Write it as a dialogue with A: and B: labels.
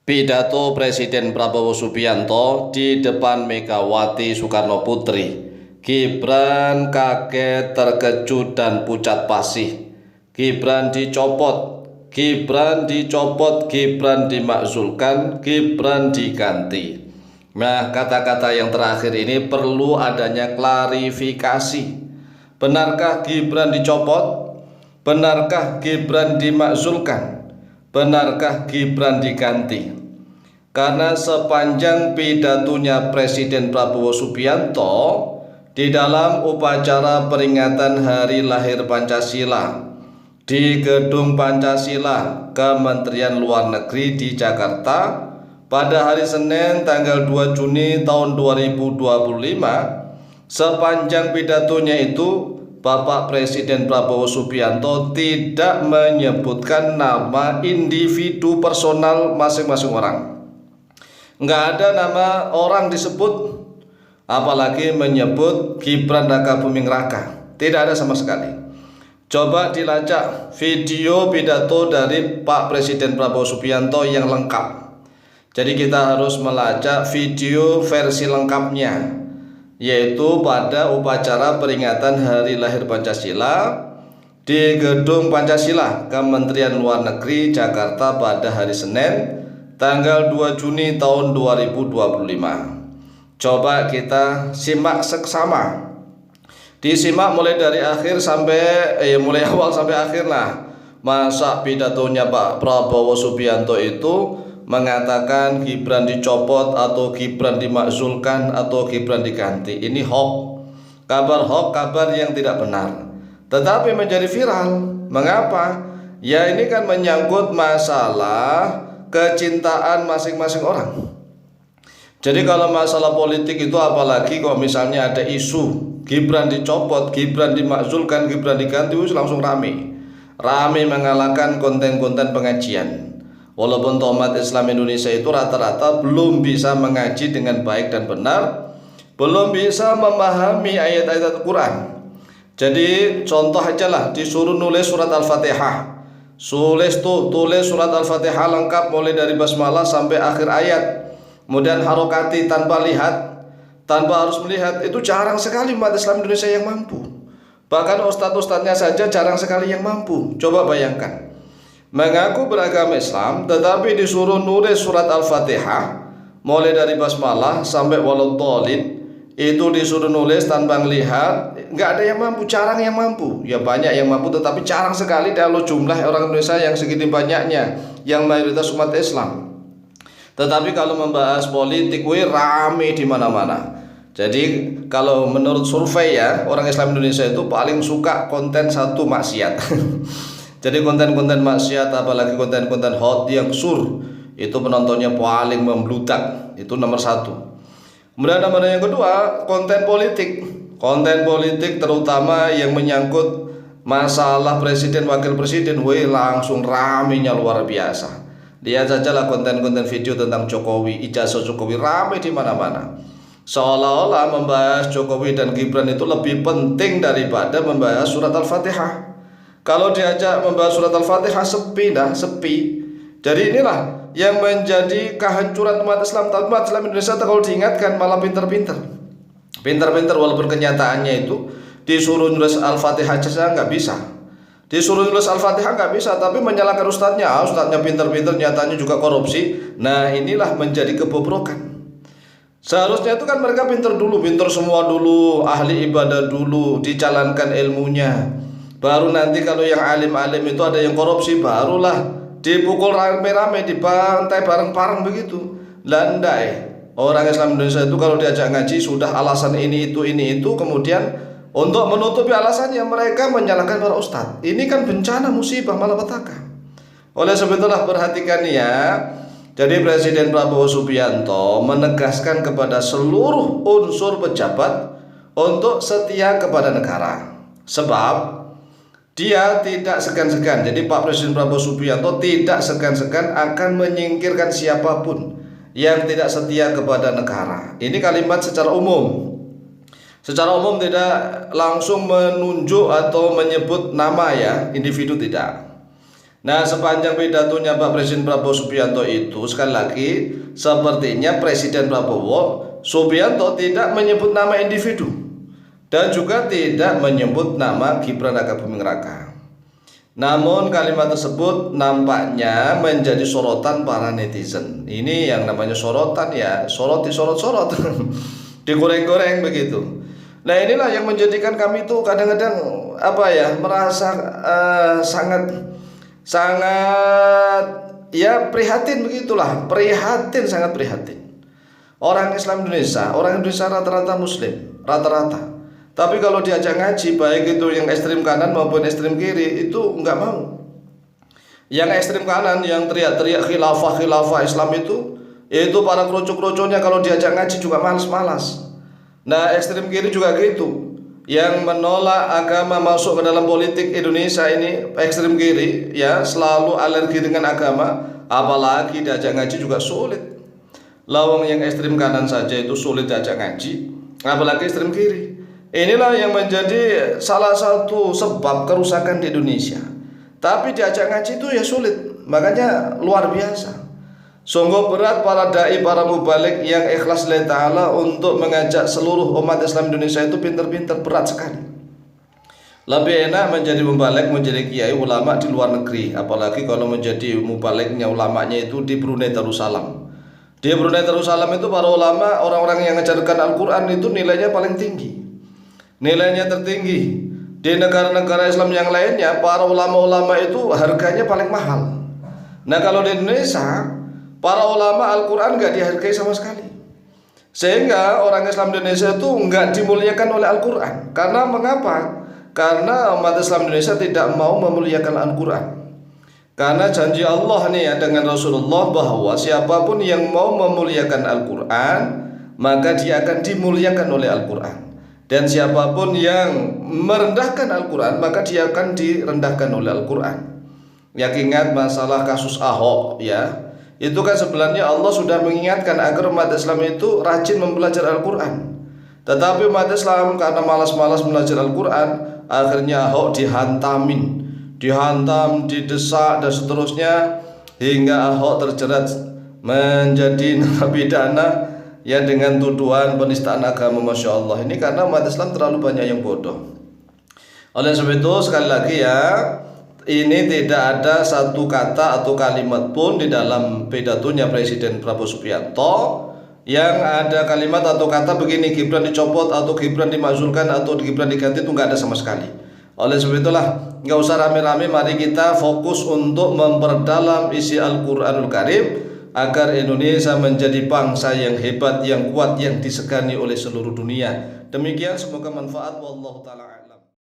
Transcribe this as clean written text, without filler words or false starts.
A: Pidato Presiden Prabowo Subianto di depan Megawati Soekarno Putri. Gibran kaget, terkejut, dan pucat pasi. Gibran dicopot, Gibran dicopot, Gibran dimakzulkan, Gibran diganti. Nah, kata-kata yang terakhir ini perlu adanya klarifikasi. Benarkah Gibran dicopot? Benarkah Gibran dimakzulkan? Benarkah Gibran diganti? Karena sepanjang pidatonya Presiden Prabowo Subianto di dalam upacara peringatan Hari Lahir Pancasila di Gedung Pancasila Kementerian Luar Negeri di Jakarta pada hari Senin tanggal 2 Juni tahun 2025, sepanjang pidatonya itu Bapak Presiden Prabowo Subianto tidak menyebutkan nama individu personal masing-masing orang. Nggak ada nama orang disebut, apalagi menyebut Gibran Raka Buming Raka. Tidak ada sama sekali. Coba dilacak video pidato dari Pak Presiden Prabowo Subianto yang lengkap. Jadi kita harus melacak video versi lengkapnya, yaitu pada upacara peringatan Hari Lahir Pancasila di Gedung Pancasila Kementerian Luar Negeri Jakarta pada hari Senin tanggal 2 Juni tahun 2025. Coba kita simak seksama. Disimak mulai dari akhir sampai mulai awal sampai akhir lah. Masa pidatonya Pak Prabowo Subianto itu mengatakan Gibran dicopot atau Gibran dimakzulkan atau Gibran diganti. Ini hoax, kabar yang tidak benar, tetapi menjadi viral. Mengapa? Ya, ini kan menyangkut masalah kecintaan masing-masing orang. Jadi kalau masalah politik itu, apalagi kalau misalnya ada isu Gibran dicopot, Gibran dimakzulkan, Gibran diganti, langsung rame mengalahkan konten-konten pengajian. Walaupun umat Islam Indonesia itu rata-rata belum bisa mengaji dengan baik dan benar, belum bisa memahami ayat-ayat Al-Quran. Jadi contoh aja lah, disuruh nulis surat Al-Fatihah, tulis surat Al-Fatihah lengkap mulai dari basmalah sampai akhir ayat, kemudian harokati tanpa lihat, tanpa harus melihat, itu jarang sekali umat Islam Indonesia yang mampu. Bahkan ustadz-ustadznya saja jarang sekali yang mampu. Coba bayangkan, mengaku beragama Islam tetapi disuruh nulis surat Al-Fatihah mulai dari basmalah sampai waladhdallin, itu disuruh nulis tanpa melihat. Nggak ada yang mampu, jarang yang mampu. Ya banyak yang mampu tetapi jarang sekali kalau jumlah orang Indonesia yang segitu banyaknya, yang mayoritas umat Islam. Tetapi kalau membahas politik, rame di mana-mana. Jadi kalau menurut survei ya, orang Islam Indonesia itu paling suka konten satu maksiat. Jadi konten-konten maksiat, apalagi konten-konten hot yang sur, itu penontonnya paling membludak, itu nomor satu. Kemudian nomor yang kedua, konten politik terutama yang menyangkut masalah presiden wakil presiden, langsung ramenya luar biasa. Lihat saja lah konten-konten video tentang Jokowi, ijazah Jokowi rame di mana-mana. Seolah-olah membahas Jokowi dan Gibran itu lebih penting daripada membahas surat Al-Fatihah. Kalau diajak membahas surat Al-Fatihah sepi. Jadi inilah yang menjadi kehancuran umat Islam. Tapi umat Islam Indonesia kalau diingatkan malah pinter-pinter, walaupun kenyataannya itu disuruh nulis Al-Fatihah saja nggak bisa. Disuruh nulis Al-Fatihah nggak bisa, tapi menyalahkan ustadznya. Ustadznya pinter-pinter, nyatanya juga korupsi. Nah, inilah menjadi kebobrokan. Seharusnya itu kan mereka pinter semua dulu, ahli ibadah dulu, dijalankan ilmunya. Baru nanti kalau yang alim-alim itu ada yang korupsi, barulah dipukul rame-rame, dibantai bareng-bareng begitu. Landai. Orang Islam Indonesia itu kalau diajak ngaji sudah alasan ini itu, kemudian untuk menutupi alasannya mereka menyalahkan para ustadz. Ini kan bencana, musibah, malapetaka. Oleh sebab itulah perhatikan ya. Jadi Presiden Prabowo Subianto menegaskan kepada seluruh unsur pejabat untuk setia kepada negara. Sebab dia tidak segan-segan. Jadi Pak Presiden Prabowo Subianto tidak segan-segan akan menyingkirkan siapapun yang tidak setia kepada negara. Ini kalimat secara umum. Secara umum, tidak langsung menunjuk atau menyebut nama ya, individu tidak. Nah, sepanjang pidatonya Pak Presiden Prabowo Subianto itu, sekali lagi, sepertinya Presiden Prabowo Subianto tidak menyebut nama individu dan juga tidak menyebut nama Gibran Rakabuming Raka. Namun kalimat tersebut nampaknya menjadi sorotan para netizen. Ini yang namanya sorotan ya, sorot digoreng-goreng begitu. Nah, inilah yang menjadikan kami itu kadang-kadang merasa sangat ya prihatin begitulah, sangat prihatin. Orang Indonesia rata-rata Muslim, rata-rata. Tapi kalau diajak ngaji, baik itu yang ekstrem kanan maupun ekstrem kiri, itu nggak mau. Yang ekstrem kanan yang teriak-teriak khilafah Islam itu para kerucuk-kerucuknya kalau diajak ngaji juga malas-malas. Nah, ekstrem kiri juga gitu. Yang menolak agama masuk ke dalam politik Indonesia ini ekstrem kiri ya, selalu alergi dengan agama, apalagi diajak ngaji juga sulit. Lawang yang ekstrem kanan saja itu sulit diajak ngaji, apalagi ekstrem kiri. Inilah yang menjadi salah satu sebab kerusakan di Indonesia. Tapi diajak ngaji itu ya sulit, makanya luar biasa. Sungguh berat para dai, para mubalik yang ikhlas lillahi ta'ala untuk mengajak seluruh umat Islam Indonesia itu pinter-pinter, berat sekali. Lebih enak menjadi mubalik, menjadi kiai ulama di luar negeri, apalagi kalau menjadi mubaliknya ulamanya itu di Brunei Darussalam. Di Brunei Darussalam itu para ulama, orang-orang yang mengajarkan Al-Quran itu nilainya paling tinggi, nilainya tertinggi. Di negara-negara Islam yang lainnya para ulama-ulama itu harganya paling mahal. Nah, kalau di Indonesia para ulama Al-Quran nggak dihargai sama sekali, sehingga orang Islam Indonesia itu nggak dimuliakan oleh Al-Quran. Karena mengapa? Karena umat Islam Indonesia tidak mau memuliakan Al-Quran. Karena janji Allah nih ya dengan Rasulullah bahwa siapapun yang mau memuliakan Al-Quran maka dia akan dimuliakan oleh Al-Quran, dan siapapun yang merendahkan Al-Quran maka dia akan direndahkan oleh Al-Quran. Ya, ingat masalah kasus Ahok ya. Itu kan sebenarnya Allah sudah mengingatkan agar umat Islam itu rajin mempelajari Al-Quran. Tetapi umat Islam karena malas-malas belajar Al-Quran, akhirnya Ahok dihantam, didesak dan seterusnya, hingga Ahok terjerat menjadi narapidana ya dengan tuduhan penistaan agama. Masya Allah, ini karena umat Islam terlalu banyak yang bodoh. Oleh sebab itu sekali lagi ya, ini tidak ada satu kata atau kalimat pun di dalam pidatonya Presiden Prabowo Subianto yang ada kalimat atau kata begini, Gibran dicopot atau Gibran dimakzulkan atau Gibran diganti, itu nggak ada sama sekali. Oleh sebab itulah nggak usah rame-rame, mari kita fokus untuk memperdalam isi Al-Quranul Karim agar Indonesia menjadi bangsa yang hebat, yang kuat, yang disegani oleh seluruh dunia. Demikian, semoga manfaat. Wallahu ta'ala.